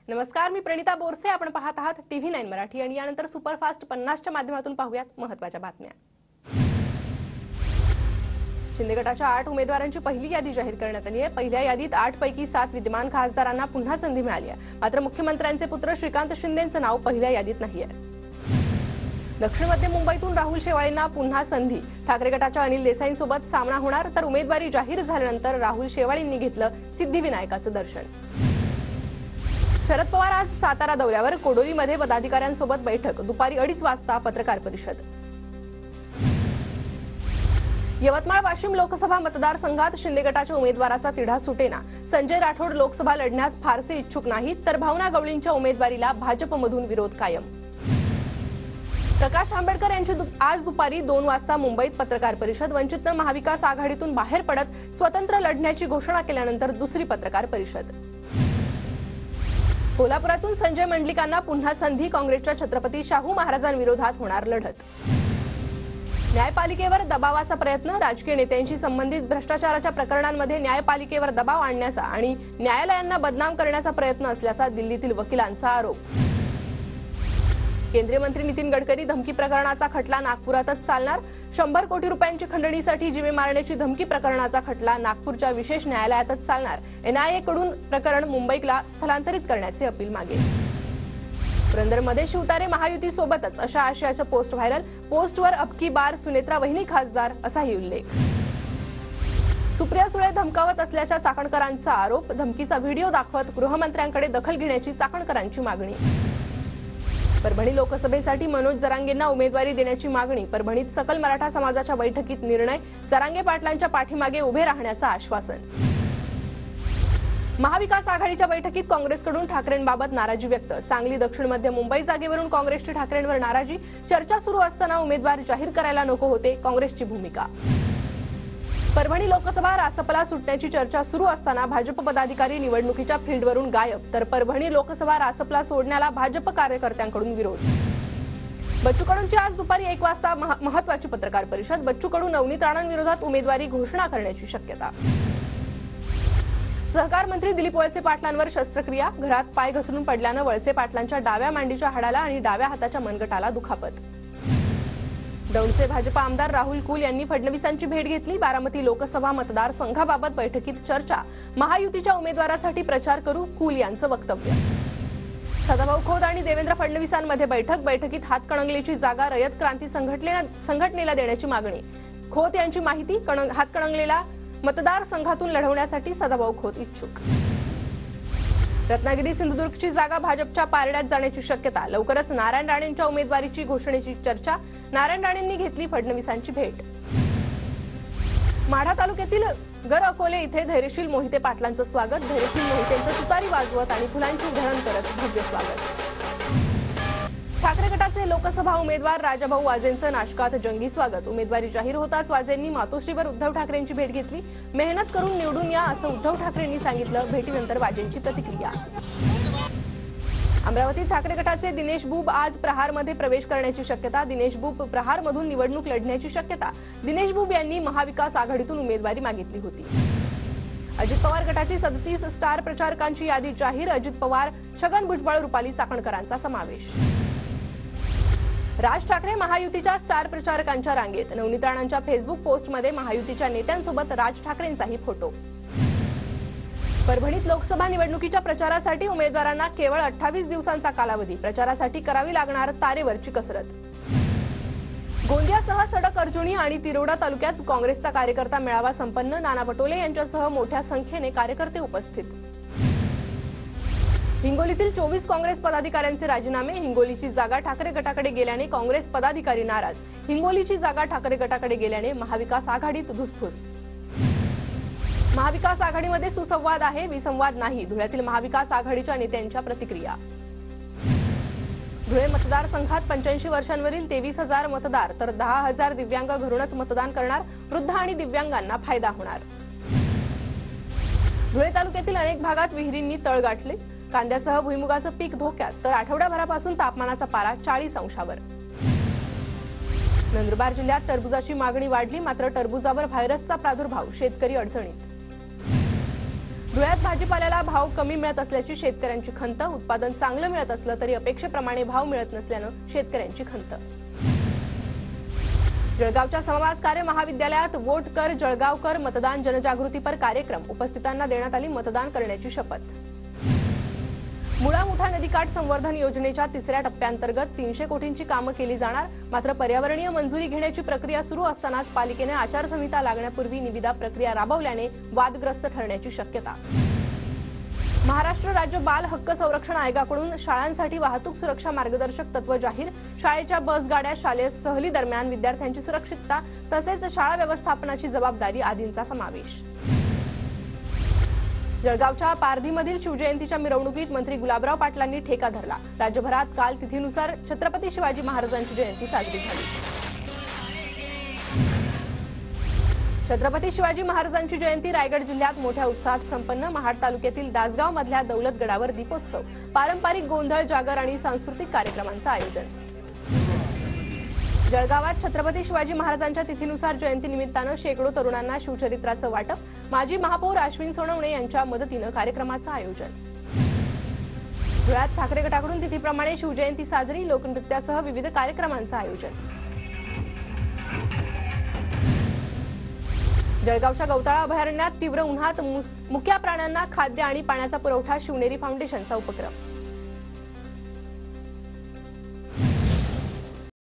नमस्कार, मी प्रणिता बोरसे. आपण पाहत आहात TV9 मराठी आणि यानंतर सुपरफास्ट 50च्या माध्यमातून पाहूयात महत्त्वाच्या बातम्या. शिंदे गटाच्या 8 उमेदवारांची पहिली यादी जाहीर करण्यात आली आहे. पहिल्या यादीत 8 पैकी 7 विद्यमान खासदारांना पुन्हा संधी मिळाली आहे. मात्र मुख्यमंत्र्यांचे पुत्र श्रीकांत शिंदेंचं नाव पहिल्या यादीत नाही आहे. दक्षिण मध्य मुंबईतून राहुल शेवाळेंना पुन्हा संधी. ठाकरे गटाच्या अनिल देसाईंसोबत सामना होणार, तर उमेदवारी जाहीर झाल्यानंतर राहुल शेवाळेंनी घेतलं सिद्धिविनायकाचं दर्शन. शरद पवार आज सातारा दौऱ्यावर. कोडोलीमध्ये पदाधिकाऱ्यांसोबत बैठक. दुपारी 2:30 वाजता पत्रकार परिषद. यवतमाळ वाशिम लोकसभा मतदारसंघात शिंदे गटाच्या उमेदवाराचा तिढा सुटेना. संजय राठोड लोकसभा लढण्यास फारसे इच्छुक नाहीत, तर भावना गवळींच्या उमेदवारीला भाजपमधून विरोध कायम. प्रकाश आंबेडकर यांची आज दुपारी 2 वाजता मुंबईत पत्रकार परिषद. वंचितनं महाविकास आघाडीतून बाहेर पडत स्वतंत्र लढण्याची घोषणा केल्यानंतर दुसरी पत्रकार परिषद. कोल्हापुरातून संजय मंडलिकांना पुन्हा संधी. काँग्रेसच्या छत्रपती शाहू महाराजांविरोधात होणार लढत. न्यायपालिकेवर दबावाचा प्रयत्न. राजकीय नेत्यांशी संबंधित भ्रष्टाचाराच्या प्रकरणांमध्ये न्यायपालिकेवर दबाव आणण्याचा आणि न्यायालयांना बदनाम करण्याचा प्रयत्न असल्याचा दिल्लीतील वकिलांचा आरोप. केंद्रीय मंत्री नितीन गडकरी धमकी प्रकरणाचा खटला नागपुरातच चालणार. 100 कोटी रुपयांची खंडणीसाठी जीवे मारण्याची धमकी प्रकरणाचा खटला नागपूरच्या विशेष न्यायालयातच चालणार. NIA कडून प्रकरण मुंबईला स्थलांतरित करण्याचे अपील मागे. पुरंदरमध्ये शिवतारे महायुती सोबतच अशा आशयाचं पोस्ट व्हायरल. पोस्टवर अबकी बार सुनेत्रा वहिनी खासदार असाही उल्लेख. सुप्रिया सुळे धमकावत असल्याच्या चाकणकरांचा आरोप. धमकीचा व्हिडिओ दाखवत गृहमंत्र्यांकडे दखल घेण्याची चाकणकरांची मागणी. परभणी लोकसभेसाठी मनोज जरांगेंना उमेदवारी देण्याची मागणी. परभणीत सकल मराठा समाजाच्या बैठकीत निर्णय. जरांगे पाटलांच्या पाठीमागे उभे राहण्याचं आश्वासन. महाविकास आघाडीच्या बैठकीत काँग्रेसकडून ठाकरेंबाबत नाराजी व्यक्त. सांगली दक्षिण मध्य मुंबई जागेवरून काँग्रेसची ठाकरेंवर नाराजी. चर्चा सुरू असताना उमेदवार जाहीर करायला नको होते, काँग्रेसची भूमिका. परभणी लोकसभा रासपला सुटण्याची चर्चा सुरू असताना भाजप पदाधिकारी निवडणुकीच्या फील्डवरून गायब. तर परभणी लोकसभा रासपला सोडण्याला भाजप कार्यकर्त्यांकडून विरोध. बच्चू कडूंची आज दुपारी 1 वाजता महत्त्वाची पत्रकार परिषद. बच्चू कडू नवनीत राणांविरोधात उमेदवारी घोषणा करण्याची शक्यता. सहकार मंत्री दिलीप वळसे पाटलांवर शस्त्रक्रिया. घरात पाय घसरून पडल्यानं वळसे पाटलांच्या डाव्या मांडीच्या हाडाला आणि डाव्या हाताच्या मनगटाला दुखापत. दौंडचे भाजप आमदार राहुल कुल यांनी फडणवीसांची भेट घेतली. बारामती लोकसभा मतदारसंघाबाबत बैठकीत चर्चा. महायुतीच्या उमेदवारासाठी प्रचार करू, कुल यांचं वक्तव्य. सदाभाऊ खोत आणि देवेंद्र फडणवीसांमध्ये बैठक. बैठकीत हातकणंगलेची जागा रयत क्रांती संघटनेला देण्याची मागणी. खोत यांची माहिती. हातकणंगलेला मतदारसंघातून लढवण्यासाठी सदाभाऊ खोत इच्छुक. रत्नागिरी सिंधुदुर्गची जागा भाजपच्या पारड्यात जाण्याची शक्यता. लवकरच नारायण राणेंच्या उमेदवारीची घोषणेची चर्चा. नारायण राणेंनी घेतली फडणवीसांची भेट. माढा तालुक्यातील गर अकोले इथे धैर्यशील मोहिते पाटलांचं स्वागत. धैर्यशील मोहितेंचं तुतारी वाजवत आणि फुलांची उधळण करत भव्य स्वागत. ठाकरे गटाचे लोकसभा उमेदवार राजाभाऊ वाजेंचं नाशकात जंगी स्वागत. उमेदवारी जाहीर होताच वाजेंनी मातोश्रीवर उद्धव ठाकरेंची भेट घेतली. मेहनत करून निवडून या असं उद्धव ठाकरेंनी सांगितलं. भेटीनंतर वाजेंची प्रतिक्रिया. अमरावतीत ठाकरे गटाचे दिनेश बुब आज प्रहारमध्ये प्रवेश करण्याची शक्यता. दिनेश बुब प्रहारमधून निवडणूक लढण्याची शक्यता. दिनेश बुब यांनी महाविकास आघाडीतून उमेदवारी मागितली होती. अजित पवार गटाची 37 स्टार प्रचारकांची यादी जाहीर. अजित पवार, छगन भुजबळ, रुपाली चाकणकरांचा समावेश. राज ठाकरे महायुतीच्या स्टार प्रचारकांच्या रांगेत. नवनीत राणांच्या फेसबुक पोस्टमध्ये महायुतीच्या नेत्यांसोबत राज ठाकरेंचाही फोटो. परभणीत लोकसभा निवडणुकीच्या प्रचारासाठी उमेदवारांना केवळ 28 दिवसांचा कालावधी. प्रचारासाठी करावी लागणार तारेवरची कसरत. गोंदियासह सडक अर्जुनी आणि तिरोडा तालुक्यात काँग्रेसचा कार्यकर्ता मेळावा संपन्न. नाना पटोले यांच्यासह मोठ्या संख्येने कार्यकर्ते उपस्थित. हिंगोलीतील 24 काँग्रेस पदाधिकाऱ्यांचे राजीनामे. हिंगोलीची जागा ठाकरे गटाकडे गेल्याने काँग्रेस पदाधिकारी नाराज. हिंगोलीची जागा ठाकरे गटाकडे गेल्याने महाविकास आघाडीत धुसफूस. महाविकास आघाडीमध्ये सुसंवाद आहे, विसंवाद नाही. धुळ्यातील महाविकास आघाडीच्या नेत्यांच्या प्रतिक्रिया. धुळे मतदारसंघात 85 वर्षांवरील 23,000 मतदार, तर 10,000 दिव्यांग घरूनच मतदान करणार. वृद्ध आणि दिव्यांगांना फायदा होणार. धुळे तालुक्यातील अनेक भागात विहिरींनी तळ गाठले. कांद्यासह भुईमुगाचं पीक धोक्यात, तर आठवड्याभरापासून तापमानाचा पारा 40 अंशावर. नंदुरबार जिल्ह्यात टरबुजाची मागणी वाढली. मात्र टरबुजावर व्हायरसचा प्रादुर्भाव. शेतकरी अडचणीत. धुळ्यात भाजीपाल्याला भाव कमी मिळत असल्याची शेतकऱ्यांची खंत. उत्पादन चांगलं मिळत असलं तरी अपेक्षेप्रमाणे भाव मिळत नसल्यानं शेतकऱ्यांची खंत. जळगावच्या समवाज कार्य महाविद्यालयात वोट कर जळगाव कर मतदान जनजागृतीपर कार्यक्रम. उपस्थितांना देण्यात आली मतदान करण्याची शपथ. मुळा मुठा नदीकाठ संवर्धन योजनेच्या तिसऱ्या टप्प्याअंतर्गत 300 कोटींची कामं केली जाणार. मात्र पर्यावरणीय मंजुरी घेण्याची प्रक्रिया सुरू असतानाच पालिकेने आचारसंहिता लागण्यापूर्वी निविदा प्रक्रिया राबवल्याने वादग्रस्त ठरण्याची शक्यता. महाराष्ट्र राज्य बाल हक्क संरक्षण आयोगाकडून शाळांसाठी वाहतूक सुरक्षा मार्गदर्शक तत्व जाहीर. शाळेच्या बसगाड्या शालेय सहली दरम्यान विद्यार्थ्यांची सुरक्षितता तसेच शाळा व्यवस्थापनाची जबाबदारी आदींचा समावेश. जळगावच्या पारधीमधील शिवजयंतीच्या मिरवणुकीत मंत्री गुलाबराव पाटलांनी ठेका धरला. राज्यभरात काल तिथीनुसार छत्रपती शिवाजी महाराजांची जयंती साजरी झाली. छत्रपती शिवाजी महाराजांची जयंती रायगड जिल्ह्यात मोठ्या उत्साहात संपन्न. महाड तालुक्यातील दासगाव मधल्या दौलतगडावर दीपोत्सव, पारंपरिक गोंधळ, जागर आणि सांस्कृतिक कार्यक्रमांचं आयोजन. जळगावात छत्रपती शिवाजी महाराजांच्या तिथीनुसार जयंतीनिमित्तानं शेकडो तरुणांना शिवचरित्राचं वाटप. माजी महापौर अश्विन सोनवणे यांच्या मदतीनं कार्यक्रमाचं आयोजन. धुळ्यात ठाकरे गटाकडून तिथीप्रमाणे शिवजयंती साजरी. लोकनृत्यासह विविध कार्यक्रमांचं आयोजन. जळगावच्या गौताळा अभयारण्यात तीव्र उन्हात मुक्या प्राण्यांना खाद्य आणि पाण्याचा पुरवठा. शिवनेरी फाउंडेशनचा उपक्रम.